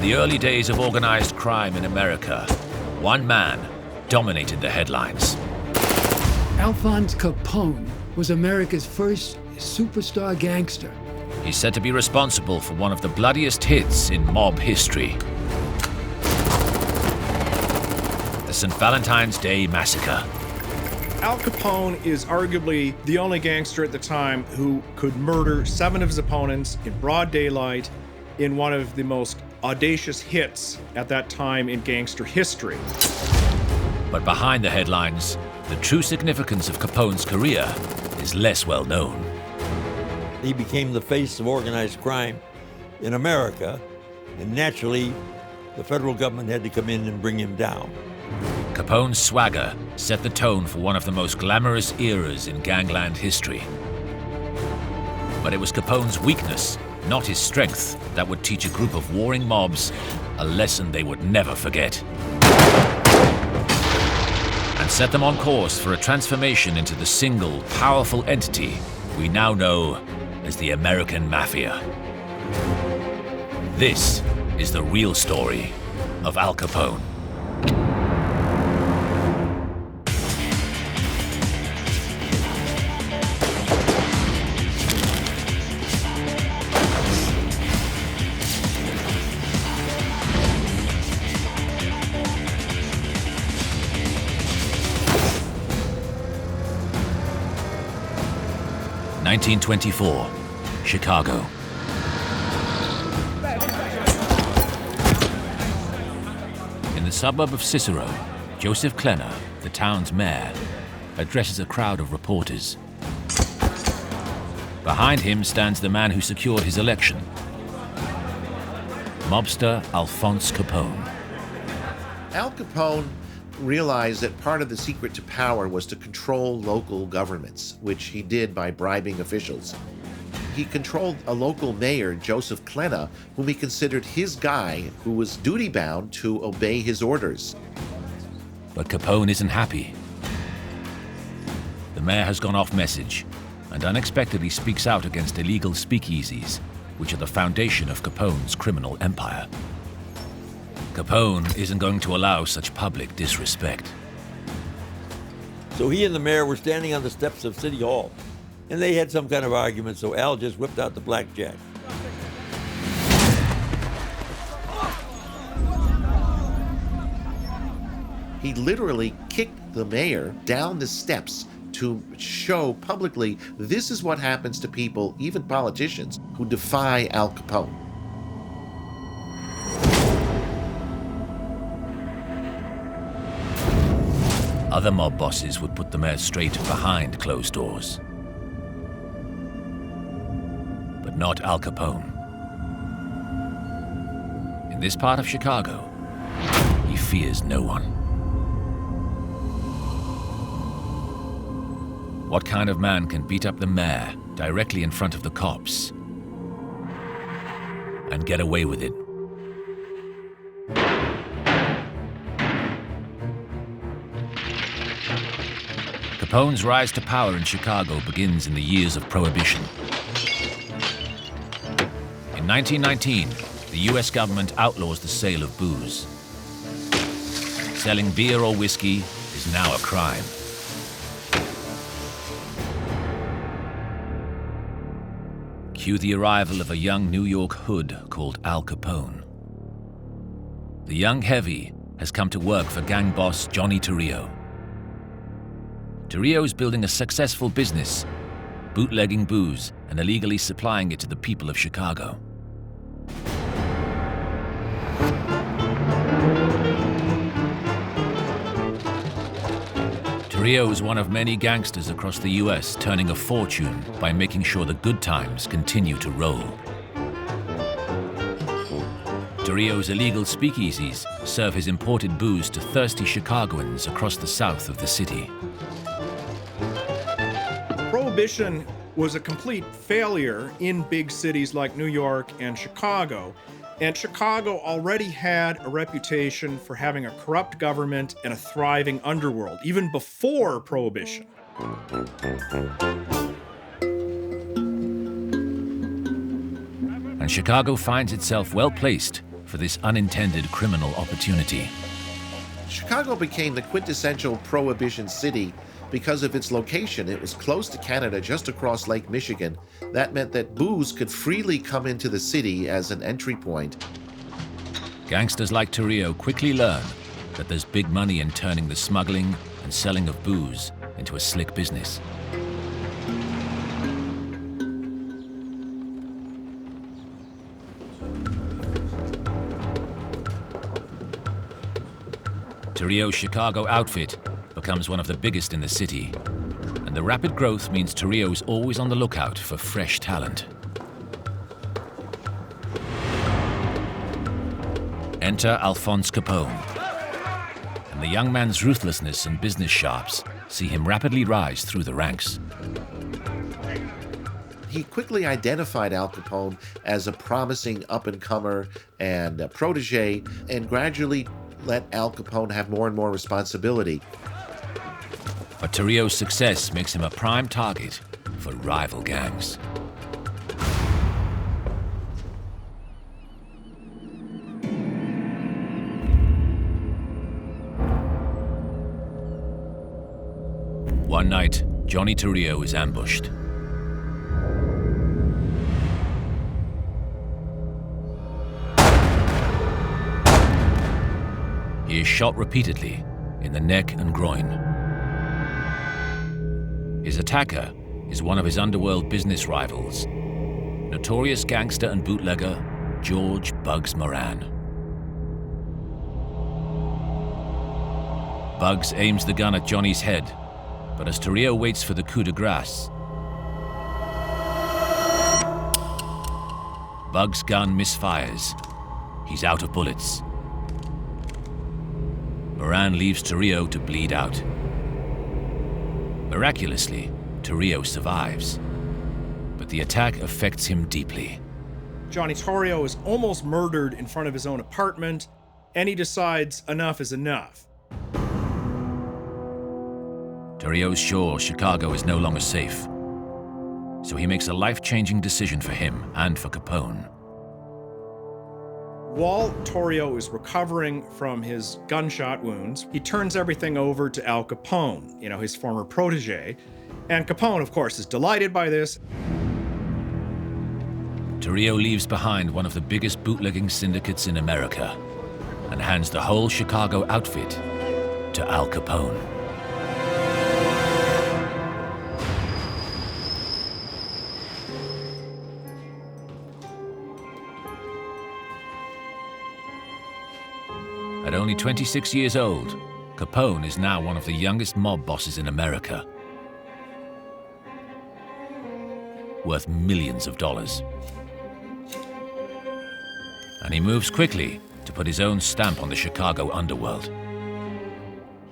the early days of organized crime in America, one man dominated the headlines. Alphonse Capone was America's first superstar gangster. He's said to be responsible for one of the bloodiest hits in mob history. The St. Valentine's Day Massacre. Al Capone is arguably the only gangster at the time who could murder 7 of his opponents in broad daylight in one of the most audacious hits at that time in gangster history. But behind the headlines, the true significance of Capone's career is less well known. He became the face of organized crime in America, and naturally, the federal government had to come in and bring him down. Capone's swagger set the tone for one of the most glamorous eras in gangland history. But it was Capone's weakness, not his strength, that would teach a group of warring mobs a lesson they would never forget. And set them on course for a transformation into the single, powerful entity we now know as the American Mafia. This is the real story of Al Capone. In 1924, Chicago. In the suburb of Cicero, Joseph Klenner, the town's mayor, addresses a crowd of reporters. Behind him stands the man who secured his election, mobster Alphonse Capone. Al Capone realized that part of the secret to power was to control local governments, which he did by bribing officials. He controlled a local mayor, Joseph Klenner, whom he considered his guy, who was duty-bound to obey his orders. But Capone isn't happy. The mayor has gone off message and unexpectedly speaks out against illegal speakeasies, which are the foundation of Capone's criminal empire. Capone isn't going to allow such public disrespect. So he and the mayor were standing on the steps of City Hall, and they had some kind of argument, so Al just whipped out the blackjack. He literally kicked the mayor down the steps to show publicly this is what happens to people, even politicians, who defy Al Capone. Other mob bosses would put the mayor straight behind closed doors. But not Al Capone. In this part of Chicago, he fears no one. What kind of man can beat up the mayor directly in front of the cops and get away with it? Capone's rise to power in Chicago begins in the years of Prohibition. In 1919, the US government outlaws the sale of booze. Selling beer or whiskey is now a crime. Cue the arrival of a young New York hood called Al Capone. The young heavy has come to work for gang boss Johnny Torrio. Torrio is building a successful business, bootlegging booze and illegally supplying it to the people of Chicago. Torrio is one of many gangsters across the US turning a fortune by making sure the good times continue to roll. Torrio's illegal speakeasies serve his imported booze to thirsty Chicagoans across the south of the city. Prohibition was a complete failure in big cities like New York and Chicago. And Chicago already had a reputation for having a corrupt government and a thriving underworld, even before Prohibition. And Chicago finds itself well placed for this unintended criminal opportunity. Chicago became the quintessential prohibition city because of its location. It was close to Canada, just across Lake Michigan. That meant that booze could freely come into the city as an entry point. Gangsters like Torrio quickly learn that there's big money in turning the smuggling and selling of booze into a slick business. Torrio's Chicago outfit becomes one of the biggest in the city, and the rapid growth means Torrio's always on the lookout for fresh talent. Enter Alphonse Capone, and the young man's ruthlessness and business sharps see him rapidly rise through the ranks. He quickly identified Al Capone as a promising up-and-comer and a protege, and gradually let Al Capone have more and more responsibility. But Torrio's success makes him a prime target for rival gangs. One night, Johnny Torrio is ambushed. He is shot repeatedly in the neck and groin. His attacker is one of his underworld business rivals, notorious gangster and bootlegger George Bugs Moran. Bugs aims the gun at Johnny's head, but as Torrio waits for the coup de grace, Bugs' gun misfires. He's out of bullets. Moran leaves Torrio to bleed out. Miraculously, Torrio survives, but the attack affects him deeply. Johnny Torrio is almost murdered in front of his own apartment, and he decides enough is enough. Torrio's sure Chicago is no longer safe, so he makes a life-changing decision for him and for Capone. While Torrio is recovering from his gunshot wounds, he turns everything over to Al Capone, his former protege. And Capone, of course, is delighted by this. Torrio leaves behind one of the biggest bootlegging syndicates in America and hands the whole Chicago outfit to Al Capone. At only 26 years old, Capone is now one of the youngest mob bosses in America, worth millions of dollars. And he moves quickly to put his own stamp on the Chicago underworld.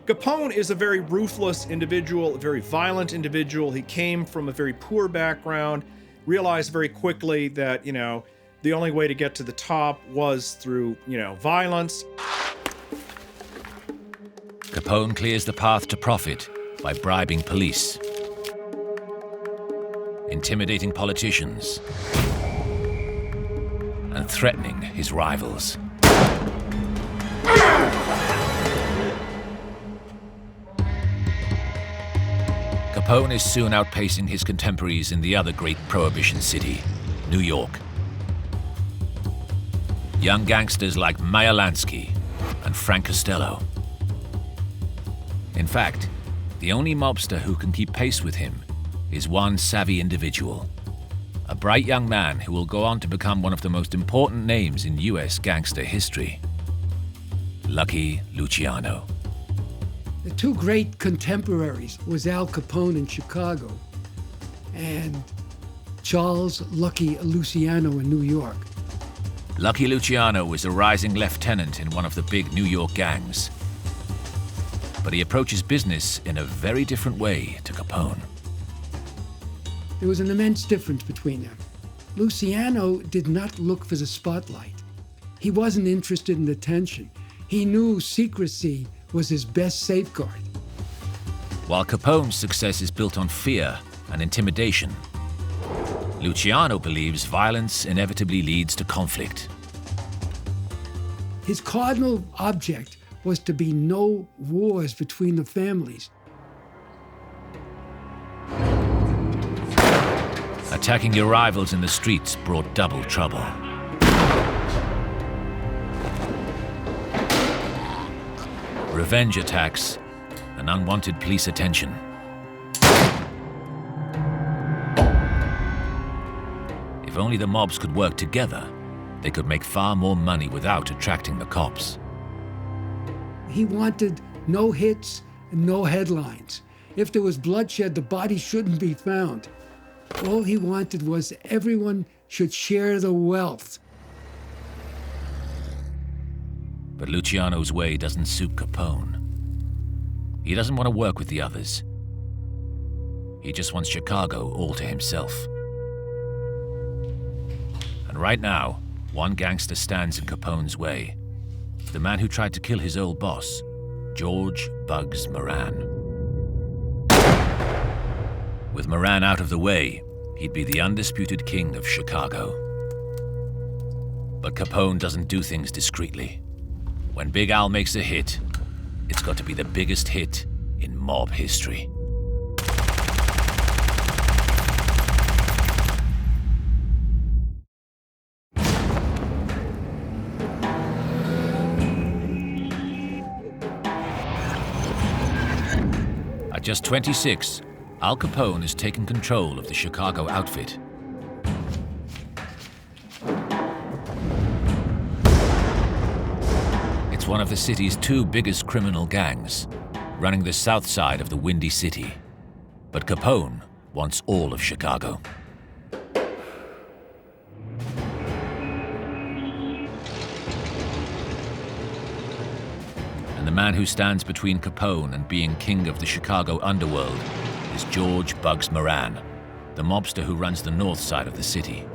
Capone is a very ruthless individual, a very violent individual. He came from a very poor background, realized very quickly that, the only way to get to the top was through, violence. Capone clears the path to profit by bribing police, intimidating politicians, and threatening his rivals. Capone is soon outpacing his contemporaries in the other great prohibition city, New York. Young gangsters like Meyer Lansky and Frank Costello. In fact, the only mobster who can keep pace with him is one savvy individual, a bright young man who will go on to become one of the most important names in U.S. gangster history, Lucky Luciano. The two great contemporaries was Al Capone in Chicago and Charles Lucky Luciano in New York. Lucky Luciano was a rising lieutenant in one of the big New York gangs, but he approaches business in a very different way to Capone. There was an immense difference between them. Luciano did not look for the spotlight. He wasn't interested in attention. He knew secrecy was his best safeguard. While Capone's success is built on fear and intimidation, Luciano believes violence inevitably leads to conflict. His cardinal object was to be no wars between the families. Attacking your rivals in the streets brought double trouble. Revenge attacks and unwanted police attention. If only the mobs could work together, they could make far more money without attracting the cops. He wanted no hits and no headlines. If there was bloodshed, the body shouldn't be found. All he wanted was everyone should share the wealth. But Luciano's way doesn't suit Capone. He doesn't want to work with the others. He just wants Chicago all to himself. And right now, one gangster stands in Capone's way. The man who tried to kill his old boss, George Bugs Moran. With Moran out of the way, he'd be the undisputed king of Chicago. But Capone doesn't do things discreetly. When Big Al makes a hit, it's got to be the biggest hit in mob history. At just 26, Al Capone has taken control of the Chicago outfit. It's one of the city's two biggest criminal gangs, running the south side of the Windy City. But Capone wants all of Chicago. And the man who stands between Capone and being king of the Chicago underworld is George Bugs Moran, the mobster who runs the north side of the city.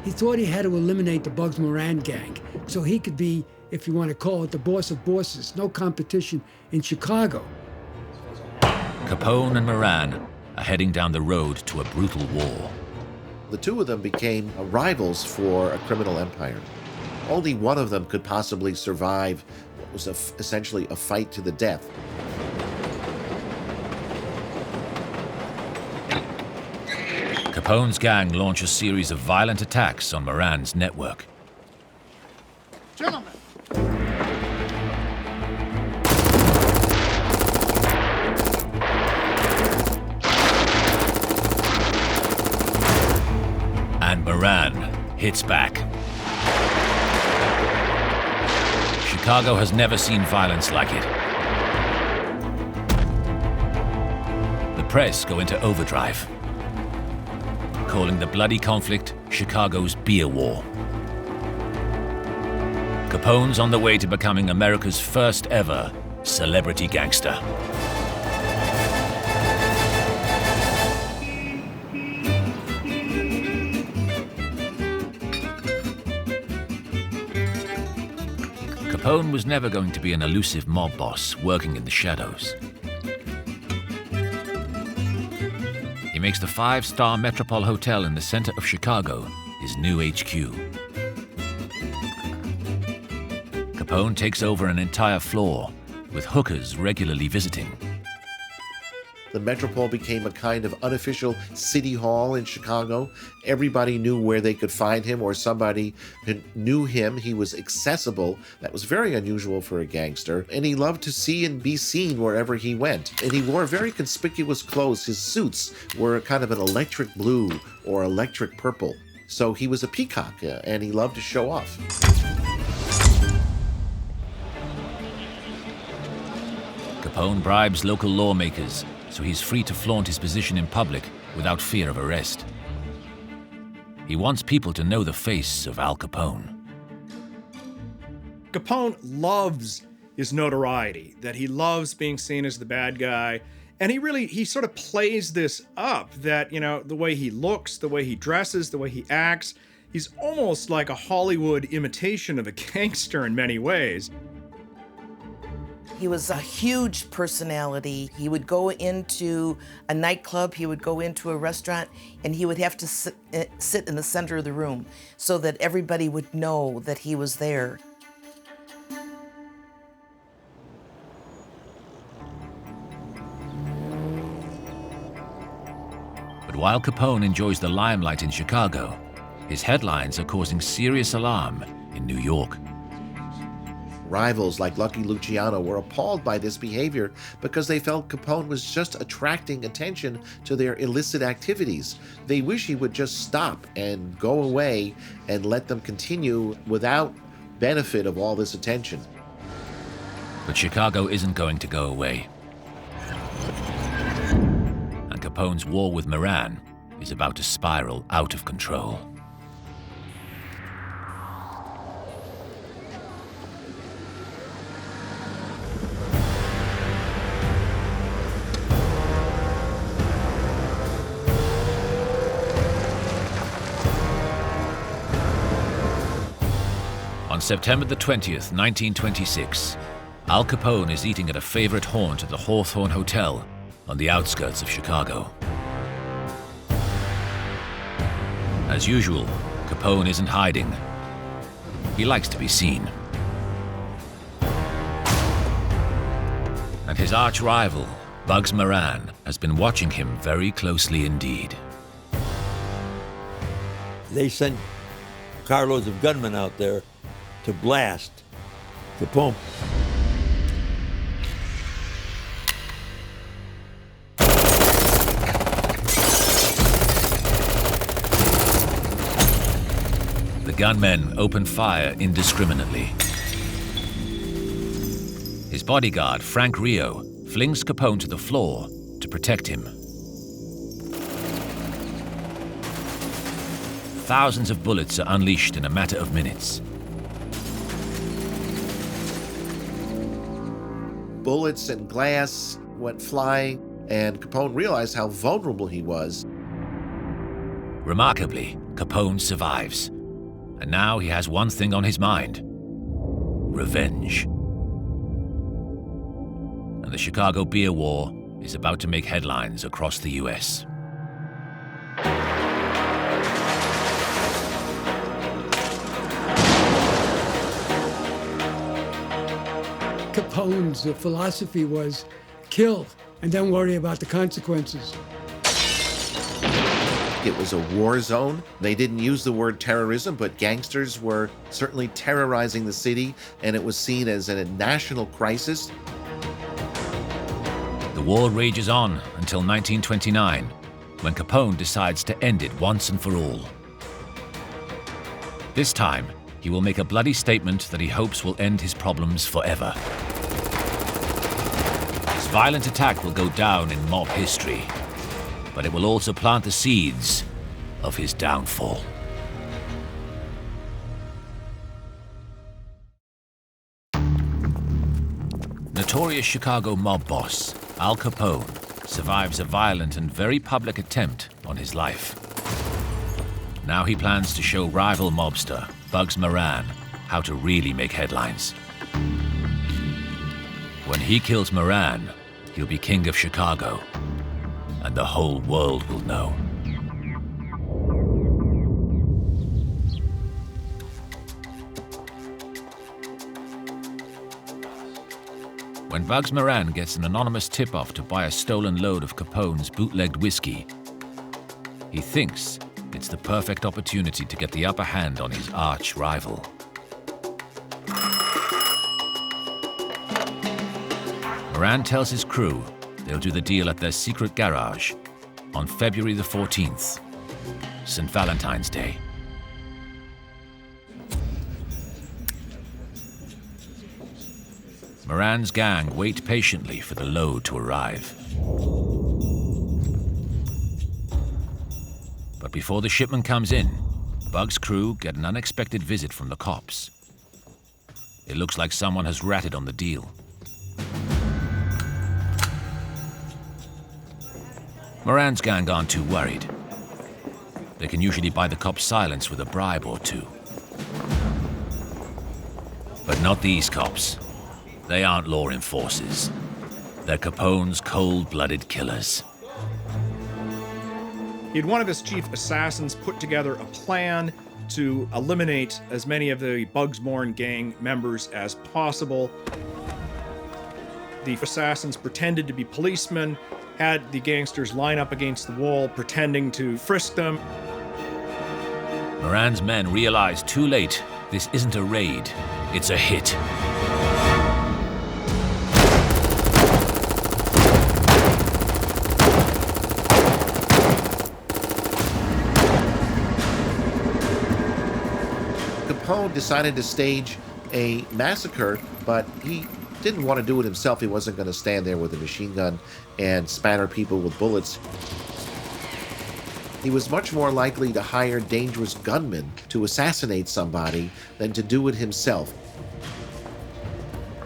He thought he had to eliminate the Bugs Moran gang so he could be, if you want to call it, the boss of bosses. No competition in Chicago. Capone and Moran are heading down the road to a brutal war. The two of them became rivals for a criminal empire. Only one of them could possibly survive what was essentially a fight to the death. Capone's gang launch a series of violent attacks on Moran's network. Gentlemen, And Moran hits back. Chicago has never seen violence like it. The press go into overdrive, calling the bloody conflict Chicago's beer war. Capone's on the way to becoming America's first ever celebrity gangster. Capone was never going to be an elusive mob boss working in the shadows. He makes the 5-star Metropole Hotel in the center of Chicago his new HQ. Capone takes over an entire floor, with hookers regularly visiting. The Metropole became a kind of unofficial city hall in Chicago. Everybody knew where they could find him, or somebody who knew him. He was accessible. That was very unusual for a gangster. And he loved to see and be seen wherever he went. And he wore very conspicuous clothes. His suits were kind of an electric blue or electric purple. So he was a peacock, and he loved to show off. Capone bribes local lawmakers, so he's free to flaunt his position in public without fear of arrest. He wants people to know the face of Al Capone. Capone loves his notoriety, that he loves being seen as the bad guy. And he sort of plays this up, that, you know, the way he looks, the way he dresses, the way he acts, he's almost like a Hollywood imitation of a gangster in many ways. He was a huge personality. He would go into a nightclub, he would go into a restaurant, and he would have to sit in the center of the room so that everybody would know that he was there. But while Capone enjoys the limelight in Chicago, his headlines are causing serious alarm in New York. Rivals like Lucky Luciano were appalled by this behavior because they felt Capone was just attracting attention to their illicit activities. They wish he would just stop and go away and let them continue without benefit of all this attention. But Chicago isn't going to go away. And Capone's war with Moran is about to spiral out of control. On September the 20th, 1926, Al Capone is eating at a favorite haunt at the Hawthorne Hotel on the outskirts of Chicago. As usual, Capone isn't hiding. He likes to be seen. And his arch rival, Bugs Moran, has been watching him very closely indeed. They sent carloads of gunmen out there to blast Capone. The gunmen open fire indiscriminately. His bodyguard, Frank Rio, flings Capone to the floor to protect him. Thousands of bullets are unleashed in a matter of minutes. Bullets and glass went flying, and Capone realized how vulnerable he was. Remarkably, Capone survives. And now he has one thing on his mind: revenge. And the Chicago Beer War is about to make headlines across the US. Capone's philosophy was kill and then worry about the consequences. It was a war zone. They didn't use the word terrorism, but gangsters were certainly terrorizing the city, and it was seen as a national crisis. The war rages on until 1929, when Capone decides to end it once and for all. This time, he will make a bloody statement that he hopes will end his problems forever. His violent attack will go down in mob history, but it will also plant the seeds of his downfall. Notorious Chicago mob boss Al Capone survives a violent and very public attempt on his life. Now he plans to show rival mobster Bugs Moran how to really make headlines. When he kills Moran, he'll be king of Chicago, and the whole world will know. When Bugs Moran gets an anonymous tip-off to buy a stolen load of Capone's bootlegged whiskey, he thinks it's the perfect opportunity to get the upper hand on his arch rival. Moran tells his crew they'll do the deal at their secret garage on February the 14th, St. Valentine's Day. Moran's gang wait patiently for the load to arrive. But before the shipment comes in, Bugs' crew get an unexpected visit from the cops. It looks like someone has ratted on the deal. Moran's gang aren't too worried. They can usually buy the cops' silence with a bribe or two. But not these cops. They aren't law enforcers. They're Capone's cold-blooded killers. He had one of his chief assassins put together a plan to eliminate as many of the Bugsborn gang members as possible. The assassins pretended to be policemen, had the gangsters line up against the wall, pretending to frisk them. Moran's men realize too late this isn't a raid, it's a hit. Capone decided to stage a massacre, but he didn't want to do it himself. He wasn't going to stand there with a machine gun and spatter people with bullets. He was much more likely to hire dangerous gunmen to assassinate somebody than to do it himself.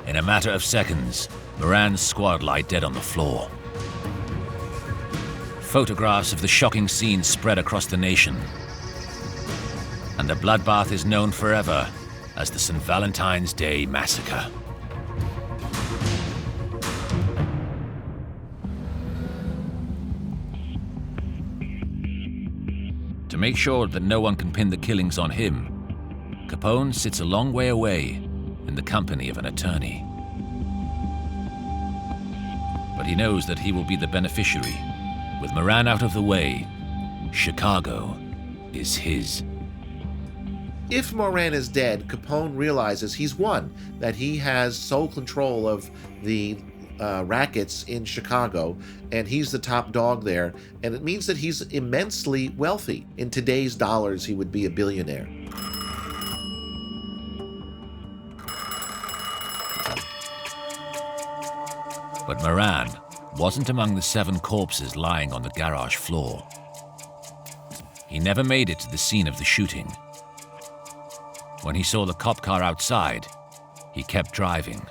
In a matter of seconds, Moran's squad lie dead on the floor. Photographs of the shocking scene spread across the nation. And the bloodbath is known forever as the St. Valentine's Day Massacre. To make sure that no one can pin the killings on him, Capone sits a long way away in the company of an attorney. But he knows that he will be the beneficiary. With Moran out of the way, Chicago is his. If Moran is dead, Capone realizes he's won, that he has sole control of the rackets in Chicago, and he's the top dog there, and it means that he's immensely wealthy. In today's dollars, he would be a billionaire. But Moran wasn't among the 7 corpses lying on the garage floor. He never made it to the scene of the shooting. When he saw the cop car outside, he kept driving.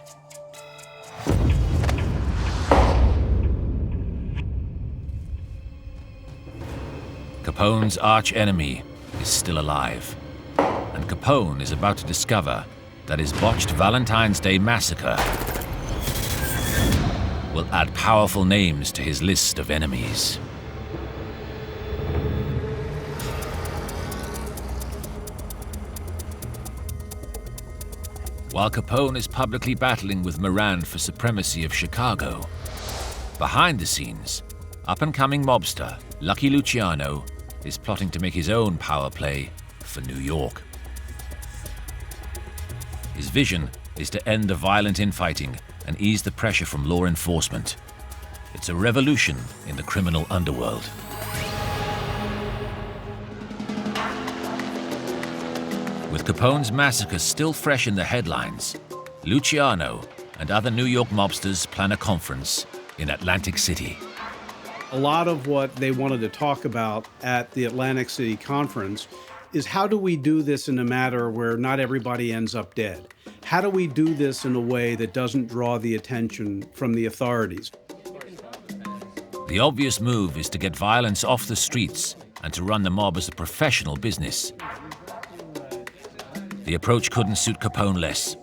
Capone's arch-enemy is still alive, and Capone is about to discover that his botched Valentine's Day massacre will add powerful names to his list of enemies. While Capone is publicly battling with Moran for supremacy of Chicago, behind the scenes, up-and-coming mobster Lucky Luciano is plotting to make his own power play for New York. His vision is to end the violent infighting and ease the pressure from law enforcement. It's a revolution in the criminal underworld. With Capone's massacre still fresh in the headlines, Luciano and other New York mobsters plan a conference in Atlantic City. A lot of what they wanted to talk about at the Atlantic City conference is how do we do this in a matter where not everybody ends up dead? How do we do this in a way that doesn't draw the attention from the authorities? The obvious move is to get violence off the streets and to run the mob as a professional business. The approach couldn't suit Capone less.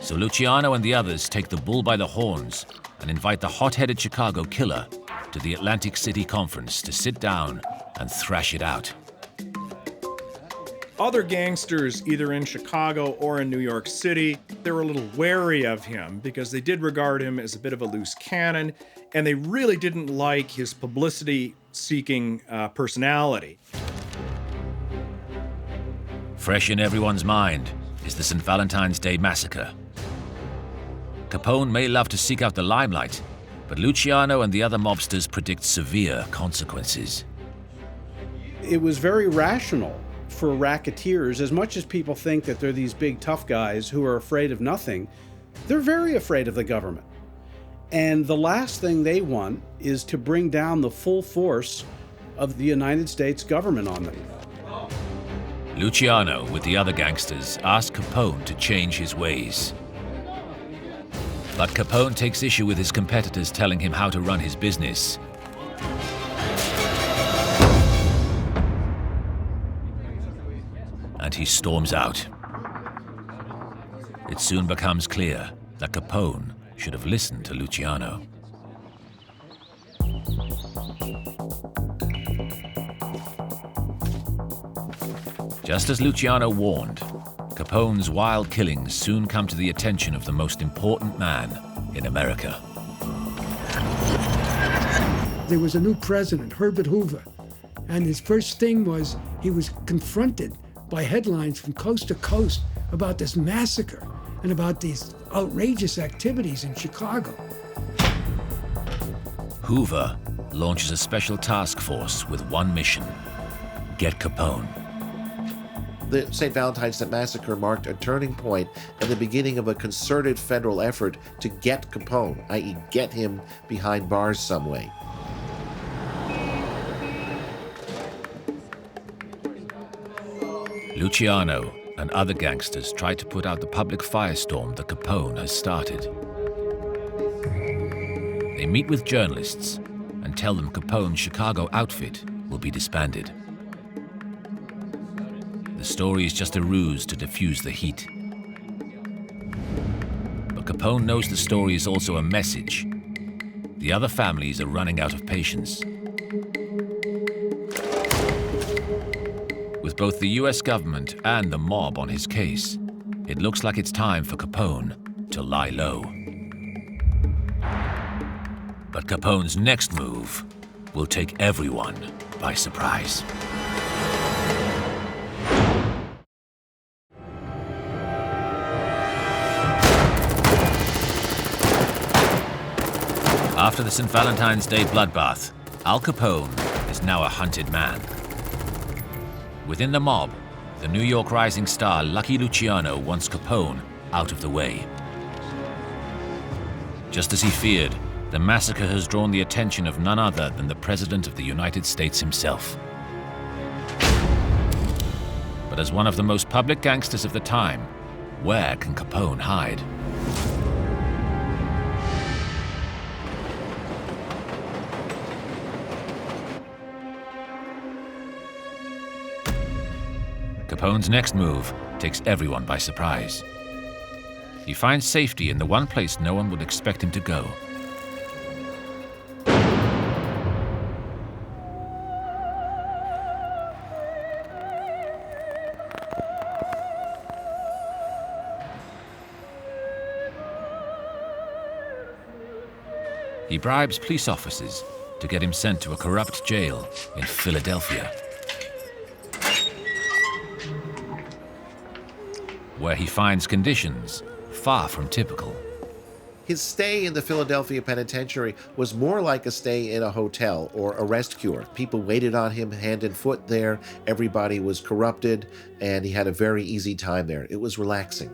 So Luciano and the others take the bull by the horns and invite the hot-headed Chicago killer to the Atlantic City conference to sit down and thrash it out. Other gangsters, either in Chicago or in New York City, they were a little wary of him because they did regard him as a bit of a loose cannon, and they really didn't like his publicity-seeking personality. Fresh in everyone's mind is the St. Valentine's Day Massacre. Capone may love to seek out the limelight, but Luciano and the other mobsters predict severe consequences. It was very rational for racketeers. As much as people think that they're these big tough guys who are afraid of nothing, they're very afraid of the government. And the last thing they want is to bring down the full force of the United States government on them. Luciano, with the other gangsters, asks Capone to change his ways. But Capone takes issue with his competitors telling him how to run his business. And he storms out. It soon becomes clear that Capone should have listened to Luciano. Just as Luciano warned, Capone's wild killings soon come to the attention of the most important man in America. There was a new president, Herbert Hoover, and his first thing was he was confronted by headlines from coast to coast about this massacre and about these outrageous activities in Chicago. Hoover launches a special task force with one mission: get Capone. The St. Valentine's Day Massacre marked a turning point and the beginning of a concerted federal effort to get Capone, i.e. get him behind bars some way. Luciano and other gangsters try to put out the public firestorm that Capone has started. They meet with journalists and tell them Capone's Chicago outfit will be disbanded. The story is just a ruse to diffuse the heat. But Capone knows the story is also a message. The other families are running out of patience. With both the US government and the mob on his case, it looks like it's time for Capone to lie low. But Capone's next move will take everyone by surprise. After the St. Valentine's Day bloodbath, Al Capone is now a hunted man. Within the mob, the New York rising star Lucky Luciano wants Capone out of the way. Just as he feared, the massacre has drawn the attention of none other than the President of the United States himself. But as one of the most public gangsters of the time, where can Capone hide? Capone's next move takes everyone by surprise. He finds safety in the one place no one would expect him to go. He bribes police officers to get him sent to a corrupt jail in Philadelphia, where he finds conditions far from typical. His stay in the Philadelphia penitentiary was more like a stay in a hotel or a rest cure. People waited on him hand and foot there. Everybody was corrupted, and he had a very easy time there. It was relaxing.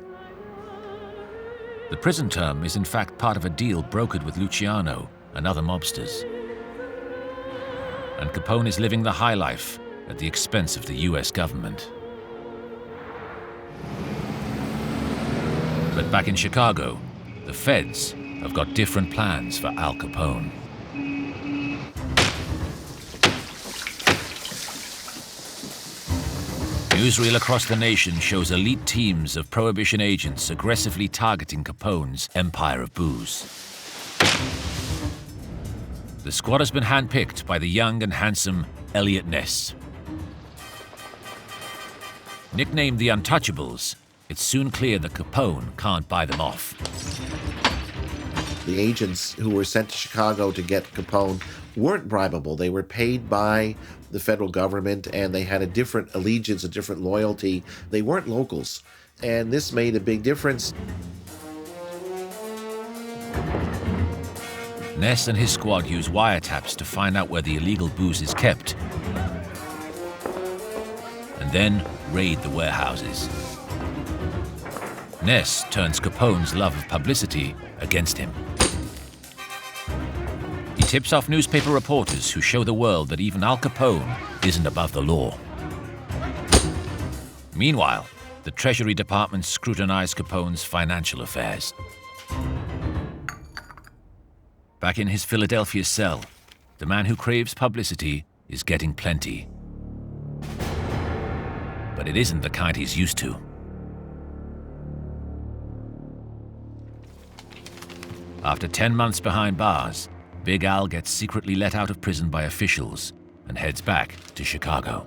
The prison term is in fact part of a deal brokered with Luciano and other mobsters. And Capone is living the high life at the expense of the US government. But back in Chicago, the feds have got different plans for Al Capone. Newsreel across the nation shows elite teams of Prohibition agents aggressively targeting Capone's empire of booze. The squad has been handpicked by the young and handsome Eliot Ness. Nicknamed the Untouchables, it's soon clear that Capone can't buy them off. The agents who were sent to Chicago to get Capone weren't bribable. They were paid by the federal government, and they had a different allegiance, a different loyalty. They weren't locals, and this made a big difference. Ness and his squad use wiretaps to find out where the illegal booze is kept, and then raid the warehouses. Ness turns Capone's love of publicity against him. He tips off newspaper reporters who show the world that even Al Capone isn't above the law. Meanwhile, the Treasury Department scrutinized Capone's financial affairs. Back in his Philadelphia cell, the man who craves publicity is getting plenty. But it isn't the kind he's used to. After 10 months behind bars, Big Al gets secretly let out of prison by officials and heads back to Chicago.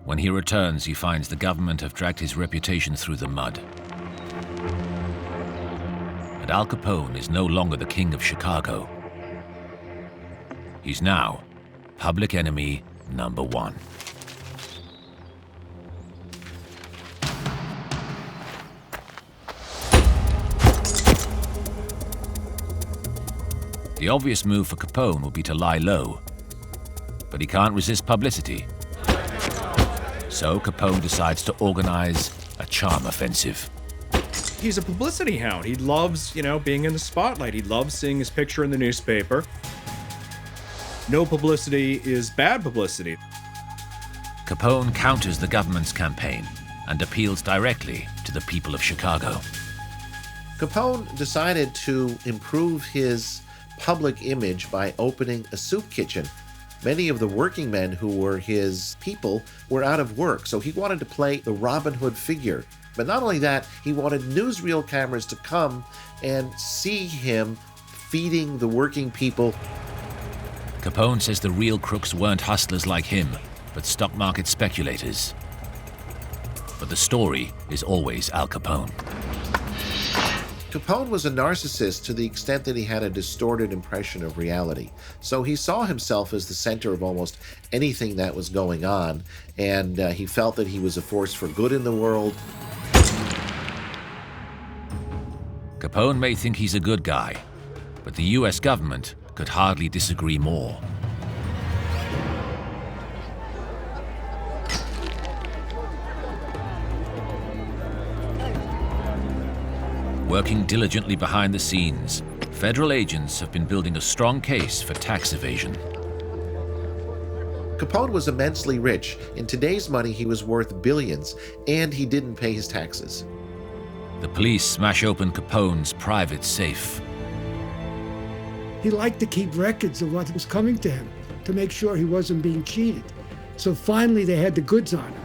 When he returns, he finds the government have dragged his reputation through the mud. And Al Capone is no longer the king of Chicago. He's now public enemy number one. The obvious move for Capone would be to lie low, but he can't resist publicity. So Capone decides to organize a charm offensive. He's a publicity hound. He loves, being in the spotlight. He loves seeing his picture in the newspaper. No publicity is bad publicity. Capone counters the government's campaign and appeals directly to the people of Chicago. Capone decided to improve his public image by opening a soup kitchen. Many of the working men who were his people were out of work, so he wanted to play the Robin Hood figure. But not only that, he wanted newsreel cameras to come and see him feeding the working people. Capone says the real crooks weren't hustlers like him, but stock market speculators. But the story is always Al Capone. Capone was a narcissist to the extent that he had a distorted impression of reality. So he saw himself as the center of almost anything that was going on, and he felt that he was a force for good in the world. Capone may think he's a good guy, but the US government could hardly disagree more. Working diligently behind the scenes, federal agents have been building a strong case for tax evasion. Capone was immensely rich. In today's money, he was worth billions, and he didn't pay his taxes. The police smash open Capone's private safe. He liked to keep records of what was coming to him to make sure he wasn't being cheated. So finally they had the goods on him.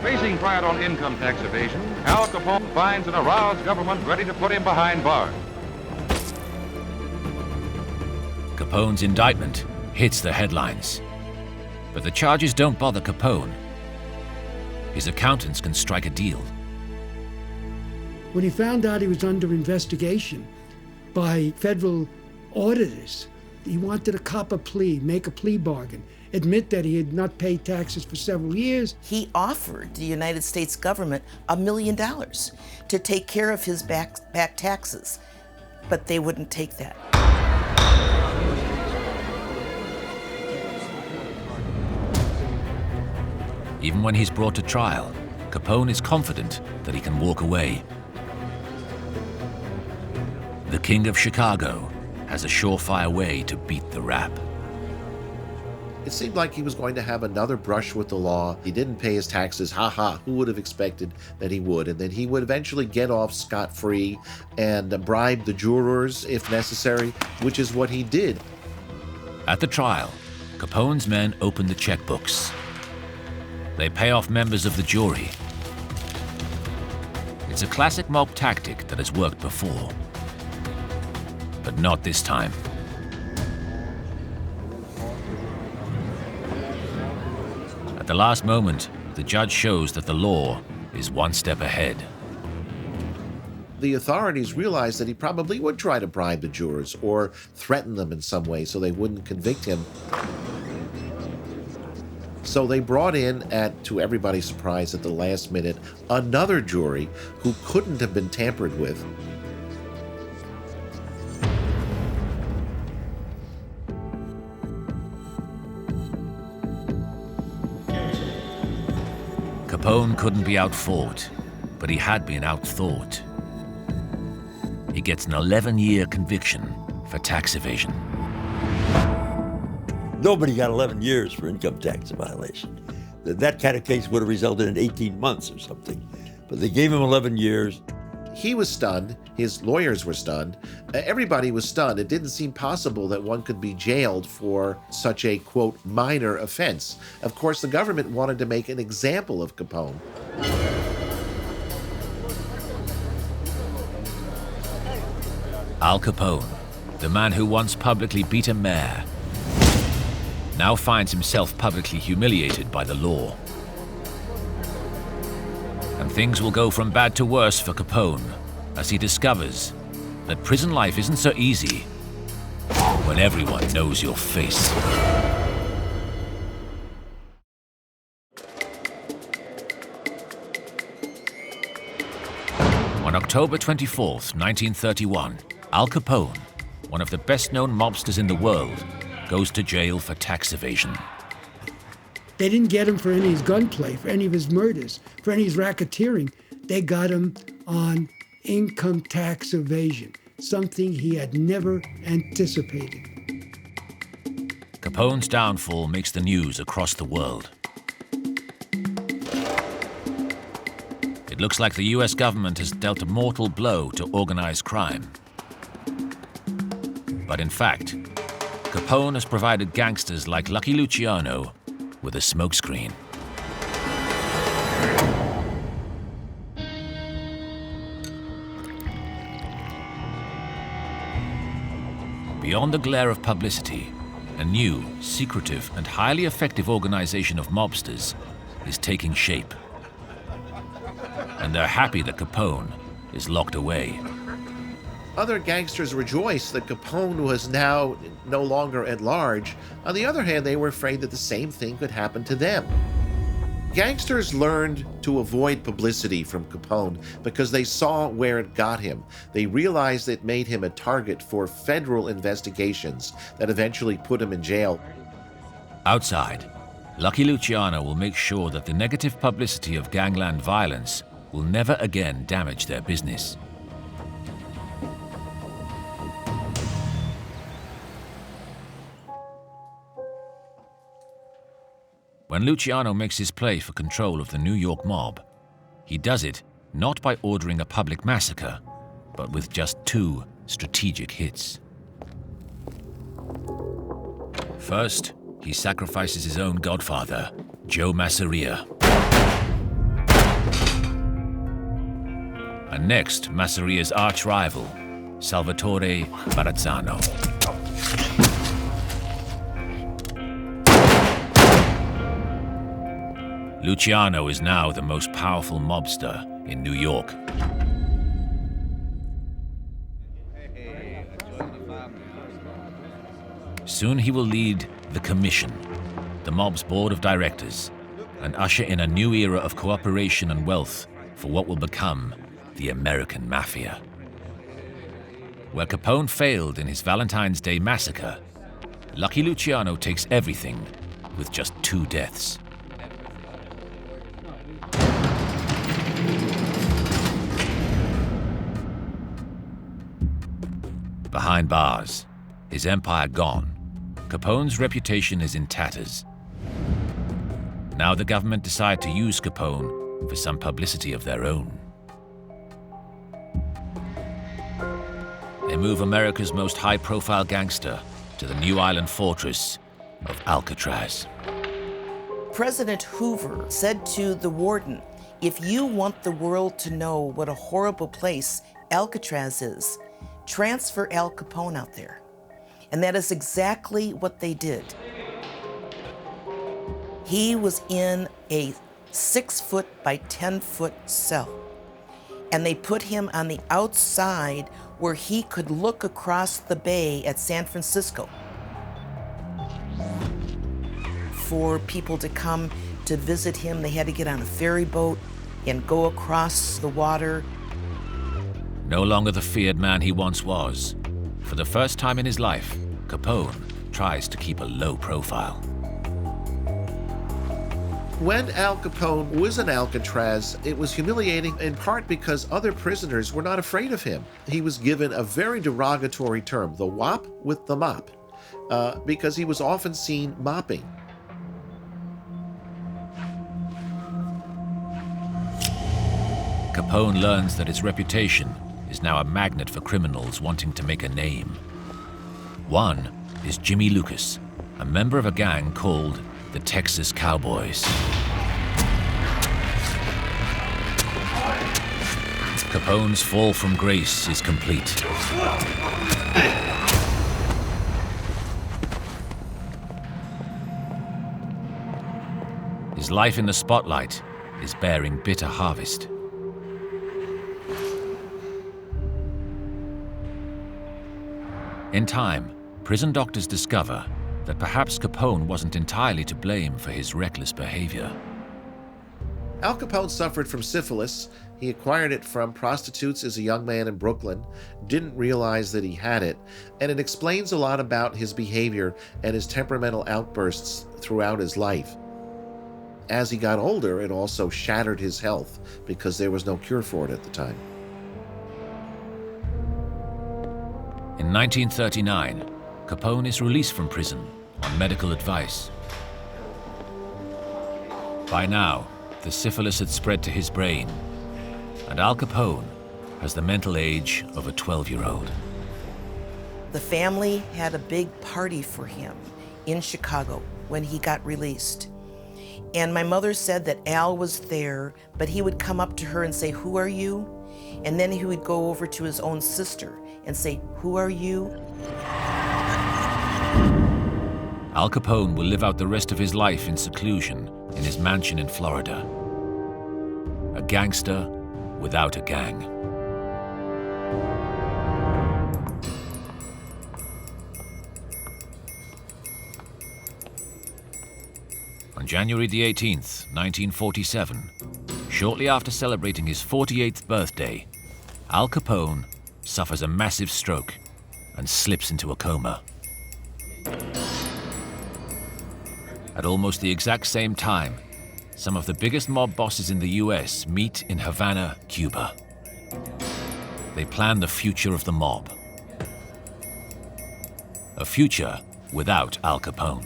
Facing trial on income tax evasion, Al Capone finds an aroused government ready to put him behind bars. Capone's indictment hits the headlines. But the charges don't bother Capone. His accountants can strike a deal. When he found out he was under investigation by federal auditors, he wanted to cop a plea, make a plea bargain, admit that he had not paid taxes for several years. He offered the United States government $1 million to take care of his back taxes, but they wouldn't take that. Even when he's brought to trial, Capone is confident that he can walk away. The King of Chicago has a surefire way to beat the rap. It seemed like he was going to have another brush with the law. He didn't pay his taxes. Who would have expected that he would? And then he would eventually get off scot-free and bribe the jurors if necessary, which is what he did. At the trial, Capone's men open the checkbooks. They pay off members of the jury. It's a classic mob tactic that has worked before. But not this time. At the last moment, the judge shows that the law is one step ahead. The authorities realized that he probably would try to bribe the jurors or threaten them in some way so they wouldn't convict him. So they brought in, to everybody's surprise at the last minute, another jury who couldn't have been tampered with. Capone couldn't be outfought, but he had been outthought. He gets an 11-year conviction for tax evasion. Nobody got 11 years for income tax violation. That kind of case would have resulted in 18 months or something. But they gave him 11 years. He was stunned. His lawyers were stunned. Everybody was stunned. It didn't seem possible that one could be jailed for such a, quote, minor offense. Of course, the government wanted to make an example of Capone. Al Capone, the man who once publicly beat a mayor, now finds himself publicly humiliated by the law. And things will go from bad to worse for Capone as he discovers that prison life isn't so easy when everyone knows your face. On October 24th, 1931, Al Capone, one of the best-known mobsters in the world, goes to jail for tax evasion. They didn't get him for any of his gunplay, for any of his murders, for any of his racketeering. They got him on income tax evasion, something he had never anticipated. Capone's downfall makes the news across the world. It looks like the US government has dealt a mortal blow to organized crime. But in fact, Capone has provided gangsters like Lucky Luciano with a smokescreen. Beyond the glare of publicity, a new, secretive, and highly effective organization of mobsters is taking shape. And they're happy that Capone is locked away. Other gangsters rejoiced that Capone was now no longer at large. On the other hand, they were afraid that the same thing could happen to them. Gangsters learned to avoid publicity from Capone because they saw where it got him. They realized it made him a target for federal investigations that eventually put him in jail. Outside, Lucky Luciano will make sure that the negative publicity of gangland violence will never again damage their business. When Luciano makes his play for control of the New York mob, he does it not by ordering a public massacre, but with just 2 strategic hits. First, he sacrifices his own godfather, Joe Masseria. And next, Masseria's arch-rival, Salvatore Barazzano. Luciano is now the most powerful mobster in New York. Soon he will lead the Commission, the mob's board of directors, and usher in a new era of cooperation and wealth for what will become the American Mafia. Where Capone failed in his Valentine's Day massacre, Lucky Luciano takes everything with just 2 deaths. Behind bars, his empire gone, Capone's reputation is in tatters. Now the government decide to use Capone for some publicity of their own. They move America's most high-profile gangster to the New Island fortress of Alcatraz. President Hoover said to the warden, "If you want the world to know what a horrible place Alcatraz is, transfer Al Capone out there." And that is exactly what they did. He was in a 6-foot by 10-foot cell. And they put him on the outside where he could look across the bay at San Francisco. For people to come to visit him, they had to get on a ferry boat and go across the water. No longer the feared man he once was, for the first time in his life, Capone tries to keep a low profile. When Al Capone was in Alcatraz, it was humiliating in part because other prisoners were not afraid of him. He was given a very derogatory term, the wop with the mop, because he was often seen mopping. Capone learns that his reputation is now a magnet for criminals wanting to make a name. One is Jimmy Lucas, a member of a gang called the Texas Cowboys. Capone's fall from grace is complete. His life in the spotlight is bearing bitter harvest. In time, prison doctors discover that perhaps Capone wasn't entirely to blame for his reckless behavior. Al Capone suffered from syphilis. He acquired it from prostitutes as a young man in Brooklyn, didn't realize that he had it, and it explains a lot about his behavior and his temperamental outbursts throughout his life. As he got older, it also shattered his health because there was no cure for it at the time. In 1939, Capone is released from prison on medical advice. By now, the syphilis had spread to his brain, and Al Capone has the mental age of a 12-year-old. The family had a big party for him in Chicago when he got released. And my mother said that Al was there, but he would come up to her and say, "Who are you?" And then he would go over to his own sister and say, "Who are you?" Al Capone will live out the rest of his life in seclusion in his mansion in Florida. A gangster without a gang. On January the 18th, 1947, shortly after celebrating his 48th birthday, Al Capone suffers a massive stroke and slips into a coma. At almost the exact same time, some of the biggest mob bosses in the US meet in Havana, Cuba. They plan the future of the mob. A future without Al Capone.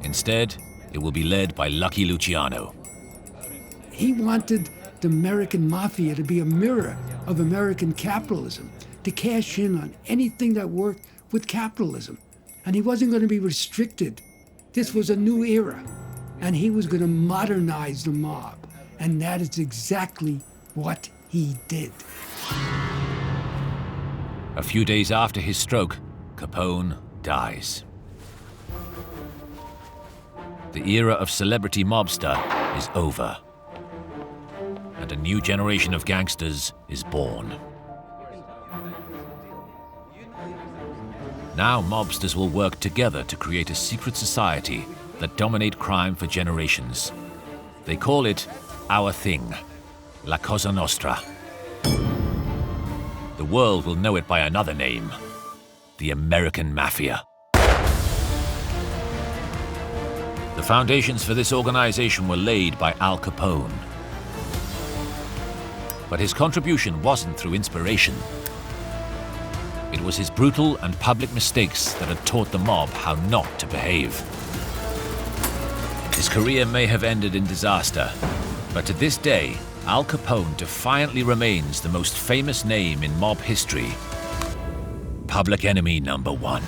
Instead, it will be led by Lucky Luciano. He wanted the American Mafia to be a mirror of American capitalism, to cash in on anything that worked with capitalism. And he wasn't going to be restricted. This was a new era, and he was going to modernize the mob. And that is exactly what he did. A few days after his stroke, Capone dies. The era of celebrity mobster is over, and a new generation of gangsters is born. Now mobsters will work together to create a secret society that dominate crime for generations. They call it our thing, La Cosa Nostra. The world will know it by another name, the American Mafia. The foundations for this organization were laid by Al Capone. But his contribution wasn't through inspiration. It was his brutal and public mistakes that had taught the mob how not to behave. His career may have ended in disaster, but to this day, Al Capone defiantly remains the most famous name in mob history. Public enemy number one.